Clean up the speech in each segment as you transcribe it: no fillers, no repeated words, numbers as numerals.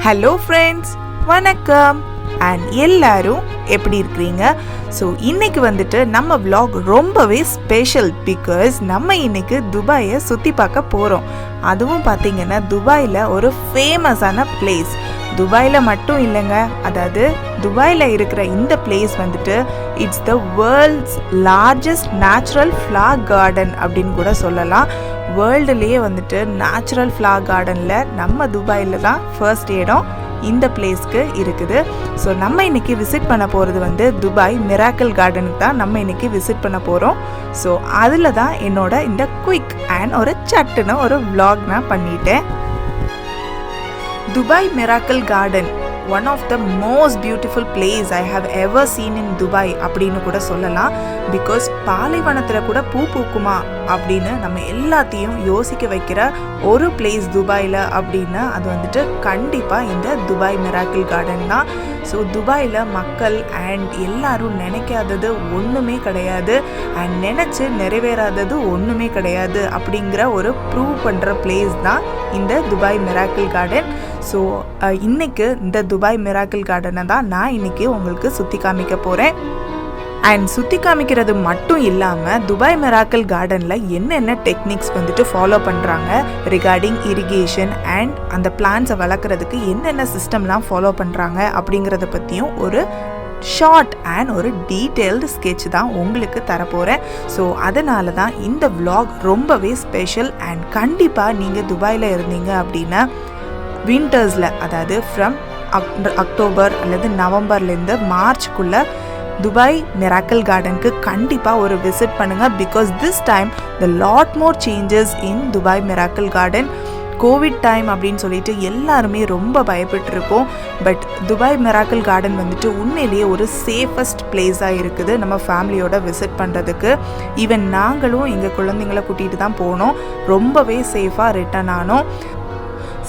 Hello friends, வணக்கம் and எல்லாரும் எப்படி இருக்கிறீங்க? ஸோ இன்னைக்கு வந்துட்டு நம்ம vlog ரொம்பவே ஸ்பெஷல் பிகாஸ் நம்ம இன்னைக்கு துபாயை சுற்றி பார்க்க போகிறோம். அதுவும் பார்த்தீங்கன்னா துபாயில் ஒரு ஃபேமஸான பிளேஸ். துபாயில் மட்டும் இல்லைங்க, அதாவது துபாயில் இருக்கிற இந்த பிளேஸ் வந்துட்டு it's the world's largest natural flower garden அப்படின்னு கூட சொல்லலாம். வேர்ல்டுலேயே வந்துட்டு நேச்சுரல் ஃப்ளவர் கார்டனில் நம்ம துபாயில் தான் ஃபர்ஸ்ட் இடம் இந்த பிளேஸ்க்கு இருக்குது. ஸோ நம்ம இன்றைக்கி விசிட் பண்ண போகிறது வந்து துபாய் மிராக்கிள் கார்டனுக்கு தான் நம்ம இன்றைக்கி விசிட் பண்ண போகிறோம். ஸோ அதில் தான் என்னோட இந்த குயிக் அண்ட் ஒரு சட்டுன்னு ஒரு vlog நான் பண்ணிட்டேன். Dubai miracle garden one of the most beautiful place I have ever seen in Dubai அப்படின்னு கூட சொல்லலாம். பிகாஸ் பாலைவனத்தில் கூட பூ பூக்குமா அப்படின்னு நம்ம எல்லாத்தையும் யோசிக்க வைக்கிற ஒரு பிளேஸ் துபாயில் அப்படின்னா அது வந்துட்டு கண்டிப்பாக இந்த துபாய் மிராக்கிள் கார்டன் தான். ஸோ துபாயில் மக்கள் அண்ட் எல்லாரும் நினைக்காதது ஒன்றுமே கிடையாது அண்ட் நினச்சி நிறைவேறாதது ஒன்றுமே கிடையாது அப்படிங்கிற ஒரு ப்ரூவ் பண்ணுற பிளேஸ் தான் இந்த துபாய் மிராக்கிள் கார்டன். ஸோ இன்றைக்கு இந்த துபாய் மிராக்கிள் கார்டனை தான் நான் இன்றைக்கி உங்களுக்கு சுற்றி காமிக்க போகிறேன். அண்ட் சுற்றி காமிக்கிறது மட்டும் இல்லாமல் துபாய் மிராக்கிள் கார்டனில் என்னென்ன டெக்னிக்ஸ் வந்துட்டு ஃபாலோ பண்ணுறாங்க ரிகார்டிங் இரிகேஷன் அண்ட் அந்த பிளான்ஸை வளர்க்குறதுக்கு என்னென்ன சிஸ்டம்லாம் ஃபாலோ பண்ணுறாங்க அப்படிங்கிறத பற்றியும் ஒரு ஷார்ட் அண்ட் ஒரு டீட்டெயில்டு ஸ்கெட்ச் தான் உங்களுக்கு தரப்போகிறேன். ஸோ அதனால தான் இந்த vlog ரொம்பவே ஸ்பெஷல். அண்ட் கண்டிப்பாக நீங்கள் துபாயில் இருந்தீங்க அப்படின்னா வின்டர்ஸில், அதாவது ஃப்ரம் அக்டோபர் அல்லது நவம்பர்லேருந்து மார்ச்க்குள்ளே துபாய் மிராக்கிள் கார்டனுக்கு கண்டிப்பாக ஒரு விசிட் பண்ணுங்கள். Because this time the lot more changes in Dubai miracle garden. Covid time அப்படின்னு சொல்லிட்டு எல்லாருமே ரொம்ப பயப்பட்டுருக்கோம். பட் துபாய் மிராக்கிள் கார்டன் வந்துட்டு உண்மையிலேயே ஒரு சேஃபஸ்ட் பிளேஸாக இருக்குது நம்ம ஃபேமிலியோட விசிட் பண்ணுறதுக்கு. ஈவன் நாங்களும் எங்கள் குழந்தைங்களை கூட்டிகிட்டு தான் போனோம். ரொம்பவே சேஃபாக ரிட்டர்ன் ஆனோம்.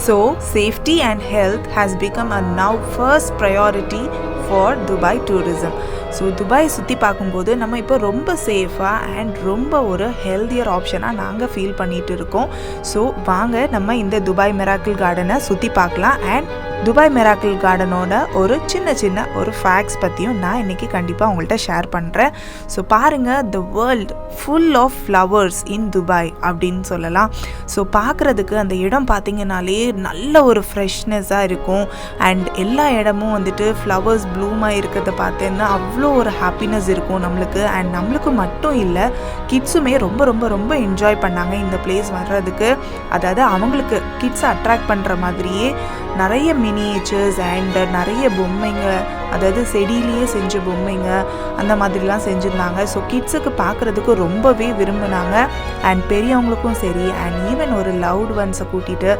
So safety and health has become a now first priority for Dubai tourism. So Dubai சுற்றி பார்க்கும்போது நம்ம இப்போ ரொம்ப சேஃபாக அண்ட் ரொம்ப ஒரு ஹெல்தியர் ஆப்ஷனாக நாங்கள் ஃபீல் பண்ணிகிட்டு இருக்கோம். ஸோ வாங்க நம்ம இந்த துபாய் மிராக்கிள் கார்டனை சுற்றி பார்க்கலாம். அண்ட் துபாய் மிராக்கிள் கார்டனோட ஒரு சின்ன ஒரு ஃபேக்ட்ஸ் பற்றியும் நான் இன்றைக்கி கண்டிப்பாக உங்கள்கிட்ட ஷேர் பண்ணுறேன். ஸோ பாருங்கள், the world full of flowers in Dubai அப்படின்னு சொல்லலாம். ஸோ பார்க்குறதுக்கு அந்த இடம் பார்த்திங்கனாலே நல்ல ஒரு ஃப்ரெஷ்னஸாக இருக்கும். அண்ட் எல்லா இடமும் வந்துட்டு ஃப்ளவர்ஸ் ப்ளூமாக இருக்கிறத பார்த்தேன்னா அவ்வளோ ஒரு ஹாப்பினஸ் இருக்கும் நம்மளுக்கு. அண்ட் நம்மளுக்கு மட்டும் இல்லை, கிட்ஸுமே ரொம்ப ரொம்ப ரொம்ப என்ஜாய் பண்ணாங்க இந்த பிளேஸ் வர்றதுக்கு. அதாவது அவங்களுக்கு கிட்ஸை அட்ராக்ட் பண்ணுற மாதிரியே நிறைய மினியேச்சர்ஸ் அண்ட் நிறைய பொம்மைங்க, அதாவது செடியிலேயே செஞ்ச பொம்மைங்க அந்த மாதிரிலாம் செஞ்சுருந்தாங்க. ஸோ கிட்ஸுக்கு பார்க்குறதுக்கு ரொம்பவே விரும்பினாங்க. அண்ட் பெரியவங்களுக்கும் சரி, அண்ட் ஈவன் ஒரு லவ்ட் ஒன்ஸை கூட்டிகிட்டு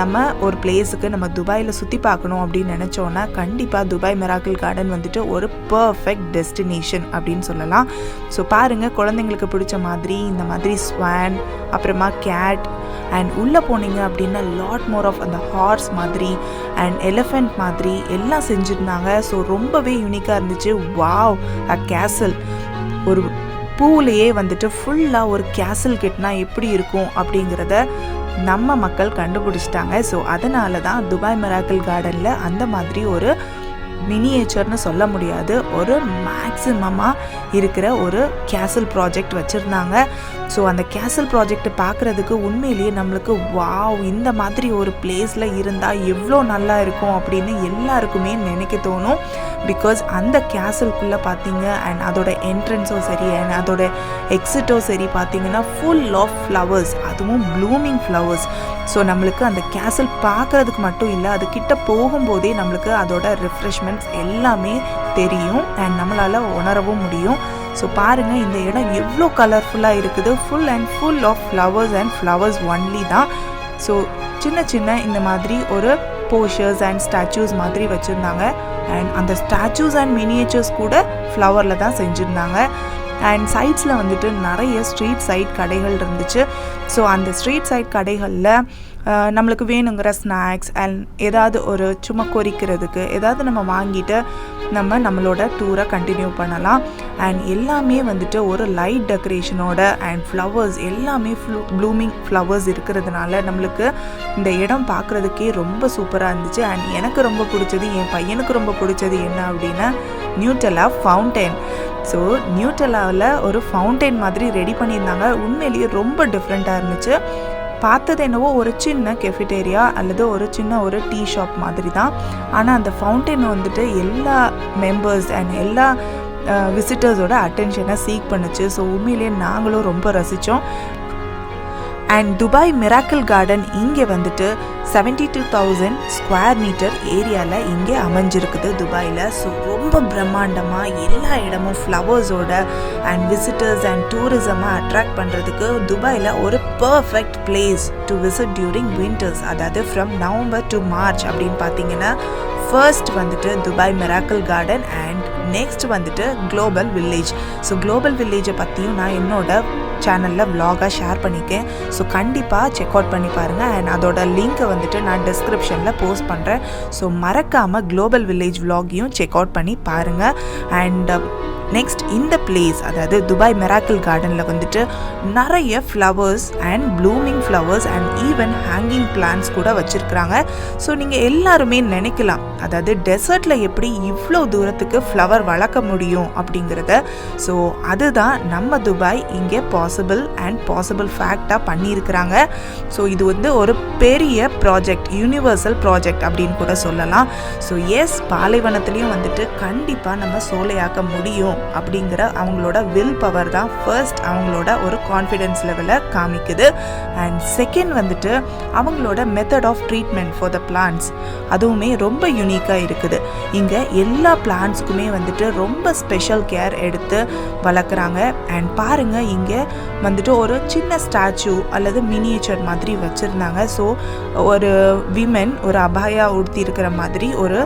நம்ம ஒரு பிளேஸுக்கு நம்ம துபாயில் சுற்றி பார்க்கணும் அப்படின்னு நினச்சோன்னா கண்டிப்பாக துபாய் மிராக்கிள் கார்டன் வந்துட்டு ஒரு பர்ஃபெக்ட் டெஸ்டினேஷன் அப்படின்னு சொல்லலாம். ஸோ பாருங்கள், குழந்தைங்களுக்கு பிடிச்ச மாதிரி இந்த மாதிரி ஸ்வான், அப்புறமா கேட், அண்ட் உள்ளே போனீங்க அப்படின்னா லாட் மோர் ஆஃப் அந்த ஹார்ஸ் மாதிரி அண்ட் எலிஃபெண்ட் மாதிரி எல்லாம் செஞ்சுருந்தாங்க. ஸோ ரொம்பவே யூனிக்காக இருந்துச்சு. வாவ், அ கேசல், ஒரு பூவிலேயே வந்துட்டு ஃபுல்லாக ஒரு கேசல் கெட்டினா எப்படி இருக்கும் அப்படிங்கிறத நம்ம மக்கள் கண்டுபிடிச்சிட்டாங்க. ஸோ அதனால தான் துபாய் மிராக்கிள் கார்டனில் அந்த மாதிரி ஒரு மினியேச்சர்னு சொல்ல முடியாது, ஒரு மேக்ஸிமமாக இருக்கிற ஒரு கேசல் ப்ராஜெக்ட் வச்சுருந்தாங்க. ஸோ அந்த கேசல் ப்ராஜெக்ட் பார்க்குறதுக்கு உண்மையிலேயே நம்மளுக்கு வாவ், இந்த மாதிரி ஒரு பிளேஸில் இருந்தால் எவ்வளோ நல்லா இருக்கும் அப்படின்னு எல்லாருக்குமே நினைக்க தோணும். பிகாஸ் அந்த கேசலுக்குள்ளே பார்த்தீங்க அண்ட் அதோட என்ட்ரன்ஸும் சரி அண்ட் அதோட எக்ஸிட்டோ சரி பார்த்தீங்கன்னா ஃபுல் ஆஃப் ஃப்ளவர்ஸ், அதுவும் ப்ளூமிங் ஃப்ளவர்ஸ். ஸோ நம்மளுக்கு அந்த கேசல் பார்க்குறதுக்கு மட்டும் இல்லை, அது கிட்ட போகும்போதே நம்மளுக்கு அதோட ரிஃப்ரெஷ்மெண்ட்ஸ் எல்லாமே தெரியும் அண்ட் நம்மளால் உணரவும் முடியும். ஸோ பாருங்கள், இந்த இடம் எவ்வளோ கலர்ஃபுல்லாக இருக்குது. Full and full of flowers and flowers only தான். ஸோ சின்ன இந்த மாதிரி ஒரு போஷர்ஸ் அண்ட் ஸ்டாச்சூஸ் மாதிரி வச்சுருந்தாங்க. அண்ட் அந்த ஸ்டாச்சூஸ் அண்ட் மினியேச்சர்ஸ் கூட ஃப்ளவரில் தான் செஞ்சுருந்தாங்க. அண்ட் சைட்ஸில் வந்துட்டு நிறைய ஸ்ட்ரீட் சைட் கடைகள் இருந்துச்சு. ஸோ அந்த ஸ்ட்ரீட் சைட் கடைகளில் நம்மளுக்கு வேணுங்கிற ஸ்நாக்ஸ் அண்ட் ஏதாவது ஒரு சும்மா கொறிக்கிறதுக்கு ஏதாவது நம்ம வாங்கிட்டு நம்மளோட டூரை கண்டினியூ பண்ணலாம். அண்ட் எல்லாமே வந்துட்டு ஒரு லைட் டெக்கரேஷனோட அண்ட் ஃப்ளவர்ஸ் எல்லாமே ப்ளூமிங் ஃப்ளவர்ஸ் இருக்கிறதுனால நம்மளுக்கு இந்த இடம் பார்க்குறதுக்கே ரொம்ப சூப்பராக இருந்துச்சு. அண்ட் எனக்கு ரொம்ப பிடிச்சது, என் பையனுக்கு ரொம்ப பிடிச்சது என்ன அப்படின்னா நியூட்டெல்லா ஃபவுண்டைன். ஸோ நியூட்டெல்லாவில் ஒரு ஃபவுண்டைன் மாதிரி ரெடி பண்ணியிருந்தாங்க. உண்மையிலேயே ரொம்ப டிஃப்ரெண்ட்டாக இருந்துச்சு. பார்த்தது என்னவோ ஒரு சின்ன கெஃபிடேரியா அல்லது ஒரு சின்ன ஒரு டீ ஷாப் மாதிரி தான். ஆனால் அந்த ஃபவுண்டைன் வந்துட்டு எல்லா மெம்பர்ஸ் அண்ட் எல்லா விசிட்டர்ஸோட அட்டென்ஷனை சீக் பண்ணுச்சு. ஸோ உண்மையிலேயே நாங்களும் ரொம்ப ரசித்தோம். அண்ட் துபாய் மிராக்கிள் கார்டன் இங்கே வந்துட்டு 72,000 ஸ்கொயர் மீட்டர் ஏரியாவில் இங்கே அமைஞ்சிருக்குது துபாயில். ஸோ ரொம்ப பிரம்மாண்டமாக எல்லா இடமும் ஃப்ளவர்ஸோட அண்ட் விசிட்டர்ஸ் அண்ட் டூரிசமாக அட்ராக்ட் பண்ணுறதுக்கு துபாயில் ஒரு perfect place to visit during winters. அதாவது ஃப்ரம் நவம்பர் டு மார்ச் அப்படின்னு பார்த்தீங்கன்னா ஃபர்ஸ்ட் வந்துட்டு Dubai miracle Garden and next வந்துட்டு குளோபல் வில்லேஜ். ஸோ குளோபல் வில்லேஜை பற்றியும் நான் என்னோட சேனலில் vlog-ஆ ஷேர் பண்ணியிருக்கேன். ஸோ கண்டிப்பாக செக் அவுட் பண்ணி பாருங்கள். அண்ட் அதோட லிங்க்கை வந்துட்டு நான் டிஸ்கிரிப்ஷனில் போஸ்ட் பண்ணுறேன். ஸோ மறக்காமல் குளோபல் வில்லேஜ் vlog-ஐயும் செக் அவுட் பண்ணி பாருங்கள். அண்ட் நெக்ஸ்ட் இந்த பிளேஸ் அதாவது துபாய் மிராக்கிள் கார்டனில் வந்துட்டு நிறைய flowers and blooming flowers and even hanging plants கூட வச்சுருக்குறாங்க. ஸோ நீங்கள் எல்லாருமே நினைக்கலாம், அதாவது டெசர்ட்டில் எப்படி இவ்வளோ தூரத்துக்கு ஃப்ளவர் வளர்க்க முடியும் அப்படிங்கிறத. ஸோ அதுதான் நம்ம துபாய் இங்கே பாசிபிள் ஃபேக்டாக பண்ணியிருக்கிறாங்க. ஸோ இது வந்து ஒரு பெரிய ப்ராஜெக்ட், யூனிவர்சல் ப்ராஜெக்ட் அப்படின்னு கூட சொல்லலாம். ஸோ எஸ், பாலைவனத்துலேயும் வந்துட்டு கண்டிப்பாக நம்ம சோலையாக்க முடியும் அப்படிங்கிற அவங்களோட வில் பவர் தான் ஃபர்ஸ்ட் அவங்களோட ஒரு கான்ஃபிடென்ஸ் லெவலை காமிக்குது. அண்ட் செகண்ட் வந்துட்டு அவங்களோட method of treatment for the plants அதுவுமே ரொம்ப யூனிக்காக இருக்குது. இங்கே எல்லா பிளான்ட்ஸுக்குமே வந்துட்டு ரொம்ப ஸ்பெஷல் கேர் எடுத்து வளர்க்குறாங்க. அண்ட் பாருங்கள், இங்கே வந்துட்டு ஒரு சின்ன ஸ்டாச்சு அல்லது மினியேச்சர் மாதிரி வச்சுருந்தாங்க. ஸோ ஒரு விமென் ஒரு அபாயா உடுத்தி இருக்கிற மாதிரி ஒரு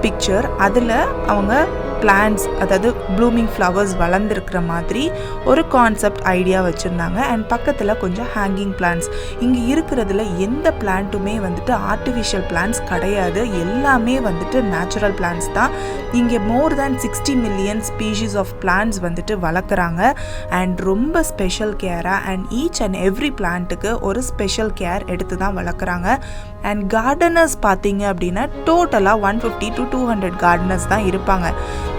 பிக்சர், அதில் அவங்க பிளான்ட்ஸ் அதாவது ப்ளூமிங் ஃப்ளவர்ஸ் வளர்ந்துருக்கிற மாதிரி ஒரு கான்செப்ட் ஐடியா வச்சுருந்தாங்க. அண்ட் பக்கத்தில் கொஞ்சம் ஹேங்கிங் பிளான்ட்ஸ். இங்கே இருக்கிறதுல எந்த பிளான்ட்டுமே வந்துட்டு ஆர்டிஃபிஷியல் பிளான்ட்ஸ் கிடையாது, எல்லாமே வந்துட்டு நேச்சுரல் பிளான்ட்ஸ் தான். இங்கே more than 60 million species of plants வந்துட்டு வளர்க்குறாங்க. அண்ட் ரொம்ப ஸ்பெஷல் கேராக அண்ட் ஈச் அண்ட் எவ்ரி பிளான்ட்டுக்கு ஒரு ஸ்பெஷல் கேர் எடுத்து தான் வளர்க்குறாங்க. அண்ட் கார்டனர்ஸ் பார்த்தீங்க அப்படின்னா டோட்டலாக 150 to 200 கார்டனர்ஸ் தான் இருப்பாங்க.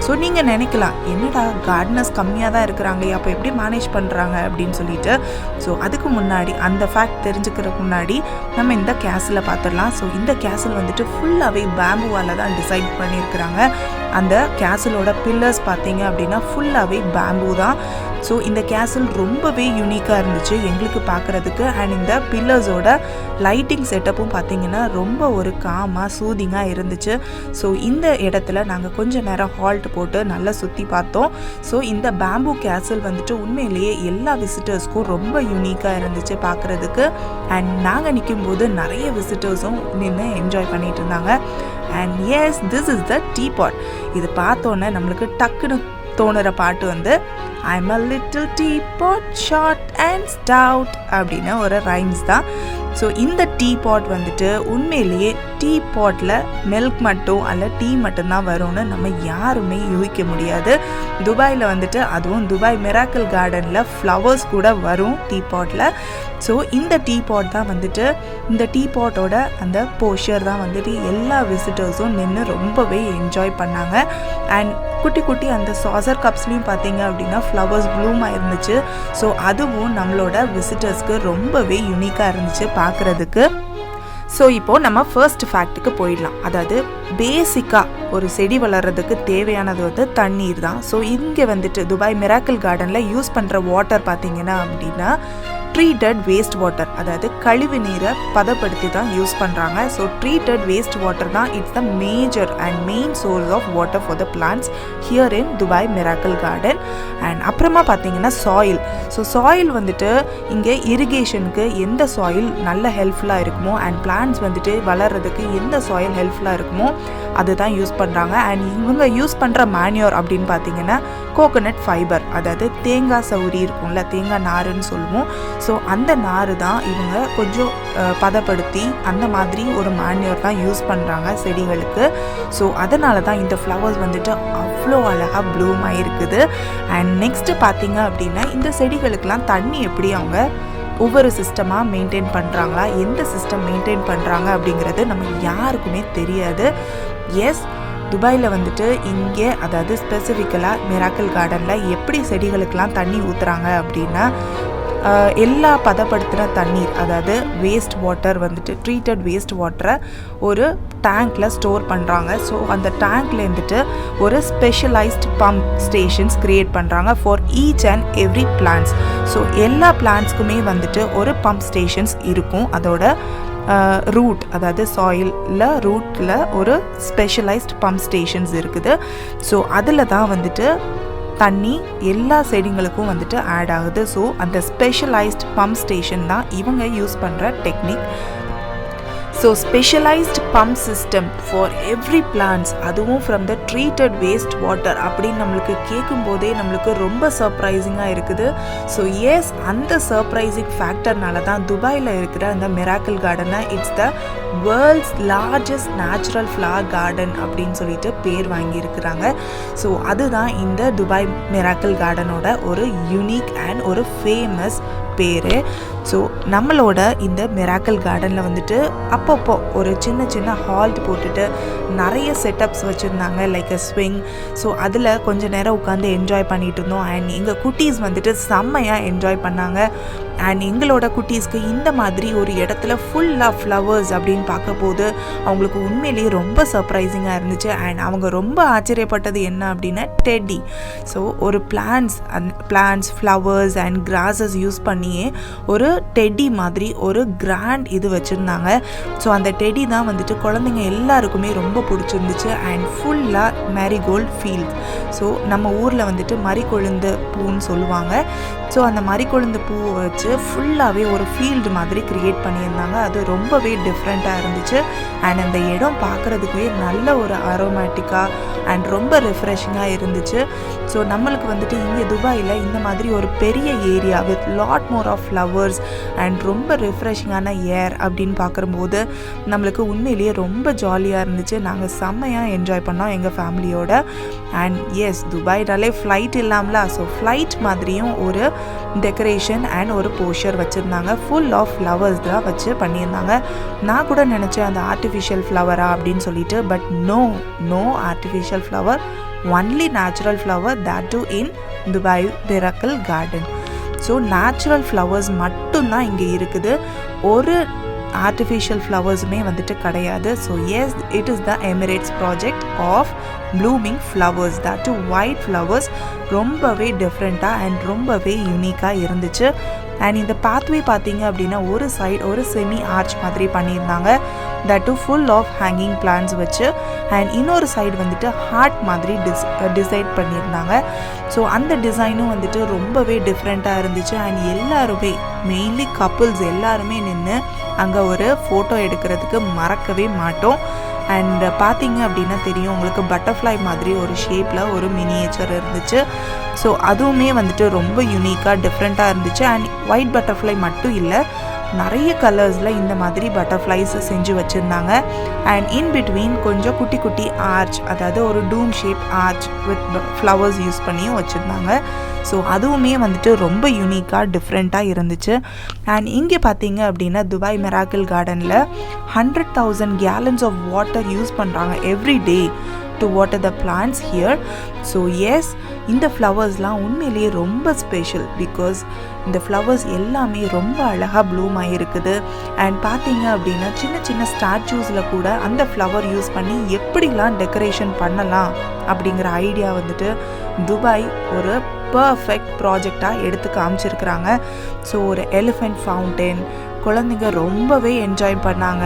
ஸோ நீங்கள் நினைக்கலாம், என்னடா கார்டனர்ஸ் கம்மியாக தான் இருக்கிறாங்க, அப்போ எப்படி மேனேஜ் பண்ணுறாங்க அப்படின்னு சொல்லிட்டு. ஸோ அதுக்கு முன்னாடி அந்த ஃபேக்ட் தெரிஞ்சுக்கிறதுக்கு முன்னாடி நம்ம இந்த கேஸில் பார்த்துடலாம். ஸோ இந்த கேஸில் வந்துட்டு ஃபுல்லாகவே பேம்புவால் தான் டிசைன் பண்ணியிருக்கிறாங்க. அந்த கேஸலோட பில்லர்ஸ் பார்த்தீங்க அப்படின்னா ஃபுல்லாகவே பேம்பு தான். ஸோ இந்த கேசல் ரொம்பவே யூனிக்காக இருந்துச்சு எங்களுக்கு பார்க்குறதுக்கு. அண்ட் இந்த பில்லர்ஸோட லைட்டிங் செட்டப்பும் பார்த்திங்கன்னா ரொம்ப ஒரு காமாக சூதிங்காக இருந்துச்சு. ஸோ இந்த இடத்துல நாங்கள் கொஞ்சம் நேரம் ஹால்ட் போட்டு நல்லா சுற்றி பார்த்தோம். ஸோ இந்த பேம்பு கேசல் வந்துட்டு உண்மையிலேயே எல்லா விசிட்டர்ஸ்க்கும் ரொம்ப யூனிக்காக இருந்துச்சு பார்க்குறதுக்கு. அண்ட் நாங்கள் நிற்கும்போது நிறைய விசிட்டர்ஸும் நின்று என்ஜாய் பண்ணிகிட்டு இருந்தாங்க. And yes, this is the teapot. இது பார்த்தோன்னே நம்மளுக்கு டக்குன்னு தோணுற பாட்டு வந்து I'm a little teapot, short and stout அப்படின்னு ஒரு ரைம்ஸ் தான். ஸோ இந்த டீ பாட் வந்துட்டு உண்மையிலேயே டீ பாட்டில் மில்க் மட்டும் அல்ல டீ மட்டும்தான் வரும்னு நம்ம யாருமே யூகிக்க முடியாது. துபாயில் வந்துட்டு அதுவும் துபாய் மிராக்கிள் கார்டனில் ஃப்ளவர்ஸ் கூட வரும் டீ பாட்டில். ஸோ இந்த டீ பாட் தான் வந்துட்டு இந்த டீ பாட்டோட அந்த போஷர் தான் வந்துட்டு எல்லா விசிட்டர்ஸும் நின்று ரொம்பவே என்ஜாய் பண்ணாங்க. அண்ட் குட்டி குட்டி அந்த சாசர் கப்ஸ்லையும் பார்த்தீங்க அப்படின்னா ஃப்ளவர்ஸ் ப்ளூமாக இருந்துச்சு. ஸோ அதுவும் நம்மளோட விசிட்டர்ஸ்க்கு ரொம்பவே யூனிக்காக இருந்துச்சு பார்க்குறதுக்கு. ஸோ இப்போது நம்ம ஃபர்ஸ்ட் ஃபேக்ட்டுக்கு போயிடலாம். அதாவது பேசிக்காக ஒரு செடி வளர்கிறதுக்கு தேவையானது வந்து தண்ணீர் தான். ஸோ இங்கே வந்துட்டு துபாய் மிராக்கிள் கார்டனில் யூஸ் பண்ணுற வாட்டர் பார்த்தீங்கன்னா அப்படின்னா ட்ரீட்டட் வேஸ்ட் வாட்டர், அதாவது கழிவு நீரை பதப்படுத்தி தான் யூஸ் பண்ணுறாங்க. ஸோ ட்ரீட்டட் வேஸ்ட் வாட்டர் தான் it's the major and main source of water for the plants here in Dubai miracle Garden. And அப்புறமா பார்த்தீங்கன்னா சாயில். ஸோ சாயில் வந்துட்டு இங்கே இரிகேஷனுக்கு எந்த சாயில் நல்ல ஹெல்ப்ஃபுல்லாக இருக்குமோ அண்ட் பிளான்ட்ஸ் வந்துட்டு வளர்கிறதுக்கு எந்த சாயில் ஹெல்ப்ஃபுல்லாக இருக்குமோ அதுதான் யூஸ் பண்ணுறாங்க. அண்ட் இவங்க யூஸ் பண்ணுற மேன்யூர் அப்படின்னு பார்த்தீங்கன்னா கோகோனட் ஃபைபர், அதாவது தேங்காய் சவுரி இருக்கும்ல, தேங்காய் நாருன்னு சொல்லுவோம். ஸோ அந்த நார் தான் இவங்க கொஞ்சம் பதப்படுத்தி அந்த மாதிரி ஒரு மேன்யூர் தான் யூஸ் பண்ணுறாங்க செடிகளுக்கு. ஸோ அதனால தான் இந்த ஃப்ளவர்ஸ் வந்துட்டு அவ்வளோ அழகாக ப்ளூம் ஆகிருக்குது. அண்ட் நெக்ஸ்ட்டு பார்த்தீங்க அப்படின்னா இந்த செடிகளுக்கெல்லாம் தண்ணி எப்படி அவங்க ஒவ்வொரு சிஸ்டமாக மெயின்டைன் பண்ணுறாங்களா, எந்த சிஸ்டம் மெயின்டைன் பண்ணுறாங்க அப்படிங்கிறது நம்ம யாருக்குமே தெரியாது. எஸ், துபாயில் வந்துட்டு இங்கே அதாவது ஸ்பெசிஃபிக்கலாக மிராக்கிள் கார்டனில் எப்படி செடிகளுக்கெல்லாம் தண்ணி ஊற்றுறாங்க அப்படின்னா எல்லா பதப்படுத்தின தண்ணீர், அதாவது வேஸ்ட் வாட்டர் வந்துட்டு ட்ரீட்டட் வேஸ்ட் வாட்டரை ஒரு டேங்க்கில் ஸ்டோர் பண்ணுறாங்க. ஸோ அந்த டேங்க்ல இருந்துட்டு ஒரு ஸ்பெஷலைஸ்ட் பம்ப் ஸ்டேஷன்ஸ் க்ரியேட் பண்ணுறாங்க for each and every plants. So எல்லா பிளான்ட்ஸ்க்குமே வந்துட்டு ஒரு பம்ப் ஸ்டேஷன்ஸ் இருக்கும். அதோட ரூட், அதாவது சாயிலில் ரூட்டில் ஒரு ஸ்பெஷலைஸ்ட் பம்ப் ஸ்டேஷன்ஸ் இருக்குது. ஸோ அதில் தான் வந்துட்டு தண்ணி எல்லா செடிங்களுக்கும் வந்துட்டு ஆட் ஆகுது. ஸோ அந்த ஸ்பெஷலைஸ்ட் பம்ப் ஸ்டேஷன் தான் இவங்க யூஸ் பண்ணுற technique. So specialized pump system for every plants, அதுவும் from the treated waste water அப்படின்னு நம்மளுக்கு கேட்கும்போதே நம்மளுக்கு ரொம்ப சர்ப்ரைசிங்காக இருக்குது. ஸோ எஸ், அந்த சர்ப்ரைசிங் ஃபேக்டர்னால தான் துபாயில் இருக்கிற அந்த மிராக்கிள் கார்டனை it's the world's largest natural flower garden அப்படின்னு சொல்லிட்டு பேர் வாங்கியிருக்கிறாங்க. ஸோ அதுதான் இந்த துபாய் மிராக்கிள் கார்டனோட ஒரு யூனிக் அண்ட் ஒரு ஃபேமஸ் பேர். ஸோ நம்மளோட இந்த மிராக்கிள் கார்டனில் வந்துட்டு அப்பப்போ ஒரு சின்ன சின்ன ஹால்ட் போட்டுட்டு நிறைய செட்டப்ஸ் வச்சுருந்தாங்க, லைக் அ ஸ்விங். ஸோ அதில் கொஞ்சம் நேரம் உட்காந்து என்ஜாய் பண்ணிகிட்டு இருந்தோம். அண்ட் எங்கள் குட்டீஸ் வந்துட்டு செம்மையாக என்ஜாய் பண்ணாங்க. அண்ட் எங்களோட குட்டீஸ்க்கு இந்த மாதிரி ஒரு இடத்துல ஃபுல்லாக ஃப்ளவர்ஸ் அப்படின்னு பார்க்க போது அவங்களுக்கு உண்மையிலேயே ரொம்ப சர்ப்ரைசிங்காக இருந்துச்சு. அண்ட் அவங்க ரொம்ப ஆச்சரியப்பட்டது என்ன அப்படின்னா டெட்டி. ஸோ ஒரு plants flowers and grasses use பண்ணியே ஒரு டெட்டி மாதிரி ஒரு கிராண்ட் இது வச்சுருந்தாங்க. ஸோ அந்த டெட்டி தான் வந்துட்டு குழந்தைங்க எல்லாருக்குமே ரொம்ப பிடிச்சிருந்துச்சு. அண்ட் ஃபுல்லாக மேரிகோல்ட் ஃபீல்ட். ஸோ நம்ம ஊரில் வந்துட்டு மறிக்கொழுந்து பூன்னு சொல்லுவாங்க. ஸோ அந்த மறிக்கொழுந்து பூவை வச்சு ஃபுல்லாகவே ஒரு ஃபீல்டு மாதிரி க்ரியேட் பண்ணியிருந்தாங்க. அது ரொம்பவே டிஃப்ரெண்ட்டாக இருந்துச்சு. அண்ட் அந்த இடம் பார்க்குறதுக்கே நல்ல ஒரு அரோமேட்டிக்காக அண்ட் ரொம்ப ரெஃப்ரெஷிங்காக இருந்துச்சு. ஸோ நம்மளுக்கு வந்துட்டு இங்கே துபாயில் இந்த மாதிரி ஒரு பெரிய area with lot more of flowers and ரொம்ப ரெஃப்ரெஷிங்கான ஏர் அப்படின்னு பார்க்கும்போது நம்மளுக்கு உண்மையிலேயே ரொம்ப ஜாலியாக இருந்துச்சு. நாங்கள் செம்மையாக என்ஜாய் பண்ணோம் எங்கள் ஃபேமிலியோட. அண்ட் எஸ், துபாய்னாலே ஃப்ளைட் இல்லாமலா, ஸோ ஃப்ளைட் மாதிரியும் ஒரு டெக்கரேஷன் அண்ட் ஒரு போஸ்டர் வச்சுருந்தாங்க. ஃபுல் ஆஃப் ஃப்ளவர்ஸ் தான் வச்சு பண்ணியிருந்தாங்க. நான் கூட நினச்சேன் அந்த ஆர்டிஃபிஷியல் ஃப்ளவரா அப்படின்னு சொல்லிட்டு, but no artificial flower, only natural flower, that too in Dubai miracle Garden. So natural flowers மட்டும்தான் இங்கே இருக்குது, ஒரு ஆர்டிஃபிஷியல் ஃப்ளவர்ஸுமே வந்துட்டு கிடையாது. So yes, it is the Emirates project of blooming flowers, that too white flowers. ரொம்பவே டிஃப்ரெண்ட்டாக and ரொம்பவே யூனிக்காக இருந்துச்சு. அண்ட் இந்த பாத்வே பார்த்தீங்க அப்படின்னா ஒரு சைடு ஒரு செமி ஆர்ச் மாதிரி பண்ணியிருந்தாங்க, that too full of hanging plants வச்சு. அண்ட் இன்னொரு சைடு வந்துட்டு ஹார்ட் மாதிரி டிசைன் பண்ணியிருந்தாங்க. ஸோ அந்த டிசைனும் வந்துட்டு ரொம்பவே டிஃப்ரெண்ட்டாக இருந்துச்சு. அண்ட் எல்லாருமே மெயின்லி கப்புள்ஸ் எல்லாருமே நின்று அங்கே ஒரு ஃபோட்டோ எடுக்கிறதுக்கு மறக்கவே மாட்டோம். அண்ட் பார்த்தீங்க அப்படின்னா தெரியும் உங்களுக்கு, பட்டர்ஃப்ளை மாதிரி ஒரு ஷேப்பில் ஒரு மினியேச்சர் இருந்துச்சு. ஸோ அதுவுமே வந்துட்டு ரொம்ப யூனிக்காக டிஃப்ரெண்ட்டாக இருந்துச்சு. அண்ட் ஒயிட் பட்டர்ஃப்ளை மட்டும் இல்லை, நிறைய கலர்ஸில் இந்த மாதிரி பட்டர்ஃப்ளைஸ் செஞ்சு வச்சுருந்தாங்க. அண்ட் இன் பிட்வீன் கொஞ்சம் குட்டி குட்டி ஆர்ச், அதாவது ஒரு dome shape arch with flowers use பண்ணியும் வச்சுருந்தாங்க. ஸோ அதுவுமே வந்துட்டு ரொம்ப யூனிக்காக டிஃப்ரெண்ட்டாக இருந்துச்சு. அண்ட் இங்கே பார்த்தீங்க அப்படின்னா துபாய் மிராக்கிள் கார்டனில் 100,000 gallons ஆஃப் வாட்டர் யூஸ் பண்ணுறாங்க every day to water the plants here. So yes, இந்த ஃப்ளவர்ஸ்லாம் உண்மையிலேயே ரொம்ப ஸ்பெஷல், பிகாஸ் இந்த ஃப்ளவர்ஸ் எல்லாமே ரொம்ப அழகாக ப்ளூம் ஆகிருக்குது. அண்ட் பார்த்தீங்க அப்படின்னா சின்ன சின்ன ஸ்டாச்சூஸில் கூட அந்த ஃப்ளவர் யூஸ் பண்ணி எப்படிலாம் டெக்கரேஷன் பண்ணலாம் அப்படிங்கிற ஐடியா வந்துட்டு துபாய் ஒரு பர்ஃபெக்ட் ப்ராஜெக்டாக எடுத்து காமிச்சிருக்கிறாங்க. ஸோ ஒரு எலிஃபெண்ட் ஃபவுண்டைன் குழந்தைங்க ரொம்பவே என்ஜாய் பண்ணாங்க.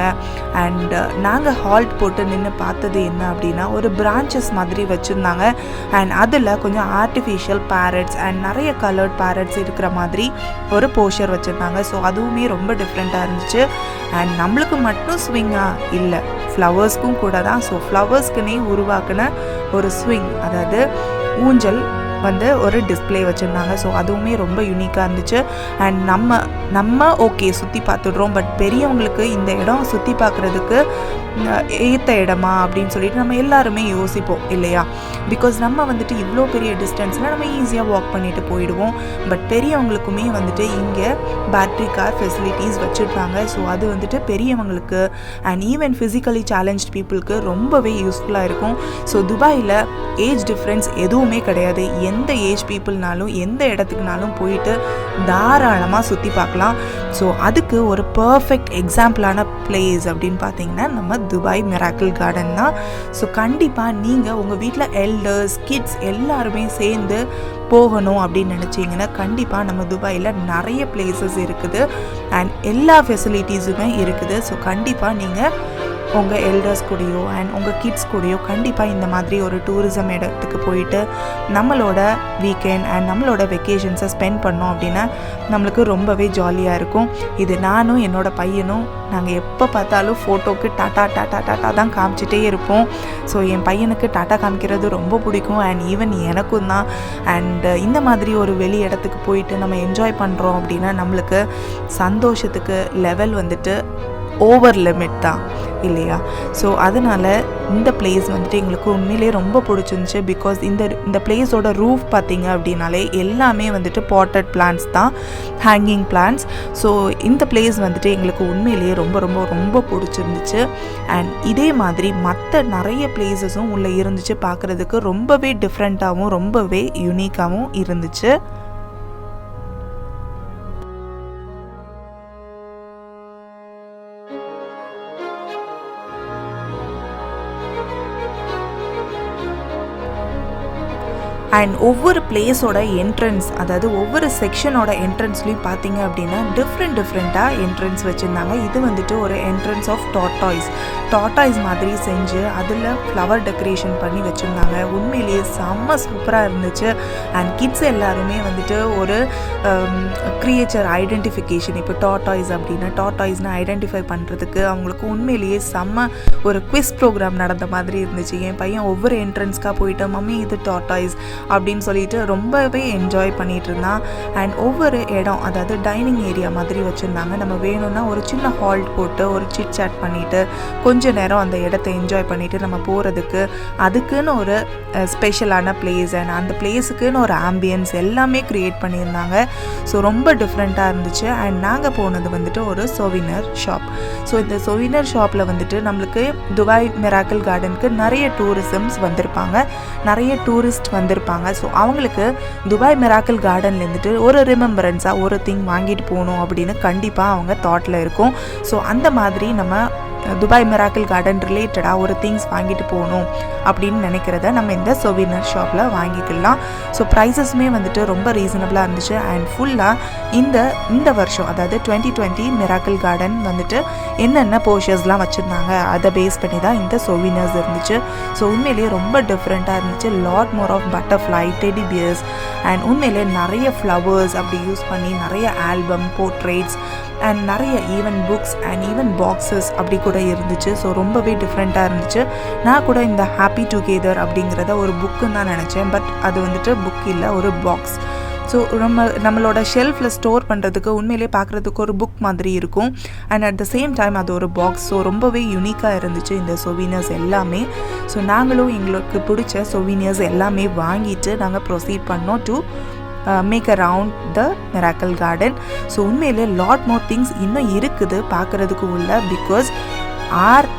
அண்ட் நாங்கள் ஹால்ட் போட்டு நின்று பார்த்தது என்ன அப்படின்னா ஒரு பிரான்ச்சஸ் மாதிரி வச்சுருந்தாங்க. அண்ட் அதில் கொஞ்சம் ஆர்டிஃபிஷியல் பேரட்ஸ் அண்ட் நிறைய கலர்ட் பேரட்ஸ் இருக்கிற மாதிரி ஒரு போஸ்டர் வச்சுருந்தாங்க. ஸோ அதுவுமே ரொம்ப டிஃப்ரெண்ட்டாக இருந்துச்சு. அண்ட் நம்மளுக்கு மட்டும் ஸ்விங்காக இல்லை, ஃப்ளவர்ஸ்க்கும் கூட தான். ஸோ ஃப்ளவர்ஸ்க்குனே உருவாக்கின ஒரு ஸ்விங், அதாவது ஊஞ்சல் வந்து ஒரு டிஸ்பிளே வச்சுருந்தாங்க. ஸோ அதுவுமே ரொம்ப யூனிக்காக இருந்துச்சு. அண்ட் நம்ம ஓகே சுற்றி பார்த்துடுறோம், பட் பெரியவங்களுக்கு இந்த இடம் சுற்றி பார்க்குறதுக்கு ஏற்ற இடமா அப்படின்னு சொல்லிட்டு நம்ம எல்லாருமே யோசிப்போம் இல்லையா? பிகாஸ் நம்ம வந்துட்டு இவ்வளோ பெரிய டிஸ்டன்ஸில் நம்ம ஈஸியாக வாக் பண்ணிட்டு போயிடுவோம். பட் பெரியவங்களுக்குமே வந்துட்டு இங்கே பேட்ரி கார் ஃபெசிலிட்டிஸ் வச்சுருக்காங்க. ஸோ அது வந்துட்டு பெரியவங்களுக்கு அண்ட் ஈவன் ஃபிசிக்கலி சேலஞ்ச்ட் பீப்புளுக்கு ரொம்பவே யூஸ்ஃபுல்லாக இருக்கும். ஸோ துபாயில் ஏஜ் டிஃப்ரென்ஸ் எதுவுமே கிடையாது. எந்த ஏஜ் பீப்புள்னாலும் எந்த இடத்துக்குனாலும் போயிட்டு தாராளமாக சுற்றி பார்க்கலாம். ஸோ அதுக்கு ஒரு பர்ஃபெக்ட் எக்ஸாம்பிளான பிளேஸ் அப்படின்னு பார்த்தீங்கன்னா நம்ம துபாய் மிராக்கிள் கார்டன் தான். ஸோ கண்டிப்பாக நீங்கள் உங்கள் வீட்டில் எல்டர்ஸ் கிட்ஸ் எல்லாருமே சேர்ந்து போகணும் அப்படின்னு நினச்சிங்கன்னா கண்டிப்பாக நம்ம துபாயில் நிறைய பிளேசஸ் இருக்குது அண்ட் எல்லா ஃபெசிலிட்டிஸுமே இருக்குது. ஸோ கண்டிப்பாக நீங்கள் உங்கள் எல்டர்ஸ் கூடயோ அண்ட் உங்கள் கிட்ஸ் கூடயோ கண்டிப்பாக இந்த மாதிரி ஒரு டூரிசம் இடத்துக்கு போயிட்டு நம்மளோட வீக்கெண்ட் அண்ட் நம்மளோட வெக்கேஷன்ஸை ஸ்பெண்ட் பண்ணோம் அப்படின்னா நம்மளுக்கு ரொம்பவே ஜாலியாக இருக்கும். இது நானும் என்னோடய பையனும் நாங்கள் எப்போ பார்த்தாலும் ஃபோட்டோக்கு டாட்டா தான் காமிச்சிட்டே இருப்போம். ஸோ என் பையனுக்கு டாட்டா காமிக்கிறது ரொம்ப பிடிக்கும் அண்ட் ஈவன் எனக்கும் தான். அண்ட் இந்த மாதிரி ஒரு வெளி இடத்துக்கு போயிட்டு நம்ம என்ஜாய் பண்ணுறோம் அப்படின்னா நம்மளுக்கு சந்தோஷத்துக்கு லெவல் வந்துட்டு ஓவர் லிமிட் தான் இல்லையா? ஸோ அதனால் இந்த பிளேஸ் வந்துட்டு எங்களுக்கு உண்மையிலே ரொம்ப பிடிச்சிருந்துச்சு. பிகாஸ் இந்த பிளேஸோட ரூஃப் பார்த்திங்க அப்படின்னாலே எல்லாமே வந்துட்டு பாட்டட் பிளான்ட்ஸ் தான், ஹேங்கிங் பிளான்ட்ஸ். ஸோ இந்த பிளேஸ் வந்துட்டு எங்களுக்கு உண்மையிலேயே ரொம்ப ரொம்ப ரொம்ப பிடிச்சிருந்துச்சு. அண்ட் இதே மாதிரி மற்ற நிறைய பிளேஸஸும் உள்ளே இருந்துச்சு. பார்க்குறதுக்கு ரொம்பவே டிஃப்ரெண்ட்டாகவும் ரொம்பவே யூனிக்காகவும் இருந்துச்சு. அண்ட் ஒவ்வொரு பிளேஸோட என்ட்ரன்ஸ், அதாவது ஒவ்வொரு செக்ஷனோட என்ட்ரன்ஸ்லையும் பார்த்தீங்க அப்படின்னா டிஃப்ரெண்ட்டாக என்ட்ரன்ஸ் வச்சுருந்தாங்க. இது வந்துட்டு ஒரு என்ட்ரன்ஸ் ஆஃப் டாட்டாய்ஸ் மாதிரி செஞ்சு அதில் ஃப்ளவர் டெக்கரேஷன் பண்ணி வச்சுருந்தாங்க. உண்மையிலேயே செம்ம சூப்பராக இருந்துச்சு. அண்ட் கிட்ஸ் எல்லாருமே வந்துட்டு ஒரு க்ரியேச்சர் ஐடென்டிஃபிகேஷன், இப்போ டாட்டாய்ஸ் அப்படின்னா டாட்டாய்ஸ்னு ஐடென்டிஃபை பண்ணுறதுக்கு அவங்களுக்கு உண்மையிலேயே செம்ம ஒரு குவிஸ் ப்ரோக்ராம் நடந்த மாதிரி இருந்துச்சு. என் பையன் ஒவ்வொரு என்ட்ரன்ஸ்க்காக போயிட்டு மம்மி இது டாட்டாய்ஸ் அப்படின்னு சொல்லிட்டு ரொம்பவே என்ஜாய் பண்ணிட்டு இருந்தான். அண்ட் ஒவ்வொரு இடம், அதாவது டைனிங் ஏரியா மாதிரி வச்சுருந்தாங்க. நம்ம வேணும்னா ஒரு சின்ன ஹால்ட் போட்டு ஒரு சிட் சாட் பண்ணிவிட்டு கொஞ்ச நேரம் அந்த இடத்த என்ஜாய் பண்ணிவிட்டு நம்ம போகிறதுக்கு அதுக்குன்னு ஒரு ஸ்பெஷலான பிளேஸ் அண்ட் அந்த பிளேஸுக்குன்னு ஒரு ஆம்பியன்ஸ் எல்லாமே க்ரியேட் பண்ணியிருந்தாங்க. ஸோ ரொம்ப டிஃப்ரெண்ட்டாக இருந்துச்சு. அண்ட் நாங்கள் போனது வந்துட்டு ஒரு சொவினர் ஷாப். ஸோ இந்த சொவினர் ஷாப்பில் வந்துட்டு நம்மளுக்கு துபாய் மிராக்கிள் கார்டனுக்கு நிறைய டூரிசம்ஸ் வந்திருப்பாங்க, நிறைய டூரிஸ்ட் வந்திருப்பாங்க. ஸோ அவங்களுக்கு துபாய் மிராக்கிள் கார்டன்லேருந்துட்டு ஒரு ரிமெம்பரன்ஸாக ஒரு திங் வாங்கிட்டு போகணும் அப்படின்னு கண்டிப்பாக அவங்க தாட்டில் இருக்கும். ஸோ அந்த மாதிரி நம்ம துபாய் மிராக்கிள் கார்டன் ரிலேட்டடாக ஒரு திங்ஸ் வாங்கிட்டு போகணும் அப்படின்னு நினைக்கிறத நம்ம இந்த சொவினர் ஷாப்பில் வாங்கிக்கலாம். ஸோ ப்ரைஸஸுமே வந்துட்டு ரொம்ப ரீசனபிளாக இருந்துச்சு. அண்ட் ஃபுல்லாக இந்த வருஷம், அதாவது 2020 மிராக்கிள் கார்டன் வந்துட்டு என்னென்ன போர்ஷஸ்லாம் வச்சுருந்தாங்க அதை பேஸ் பண்ணி தான் இந்த சொவினர்ஸ் இருந்துச்சு. ஸோ உண்மையிலேயே ரொம்ப டிஃப்ரெண்ட்டாக இருந்துச்சு. Lot more of butterfly, teddy bears and உண்மையிலே நிறைய ஃப்ளவர்ஸ் அப்படி யூஸ் பண்ணி நிறைய ஆல்பம், போர்ட்ரேட்ஸ் அண்ட் நிறைய even books and even boxes அப்படி கூட இருந்துச்சு. ஸோ ரொம்பவே டிஃப்ரெண்ட்டாக இருந்துச்சு. நான் கூட இந்த ஹாப்பி டுகெதர் அப்படிங்கிறத ஒரு புக்குன்னு தான் நினச்சேன். பட் அது வந்துட்டு புக் இல்லை, ஒரு பாக்ஸ். ஸோ நம்மளோட ஷெல்ஃபில் ஸ்டோர் பண்ணுறதுக்கு உண்மையிலே பார்க்குறதுக்கு ஒரு புக் மாதிரி இருக்கும். And at the same time அது ஒரு பாக்ஸ். ஸோ ரொம்பவே யூனிக்காக இருந்துச்சு இந்த சொவினியர்ஸ் எல்லாமே. ஸோ நாங்களும் எங்களுக்கு பிடிச்ச சொவினியர்ஸ் எல்லாமே வாங்கிட்டு நாங்கள் ப்ரொசீட் பண்ணோம் to make around the Miracle Garden. So உண்மையிலே லாட் மோர் திங்ஸ் இன்னும் இருக்குது பார்க்குறதுக்கு உள்ள. Because our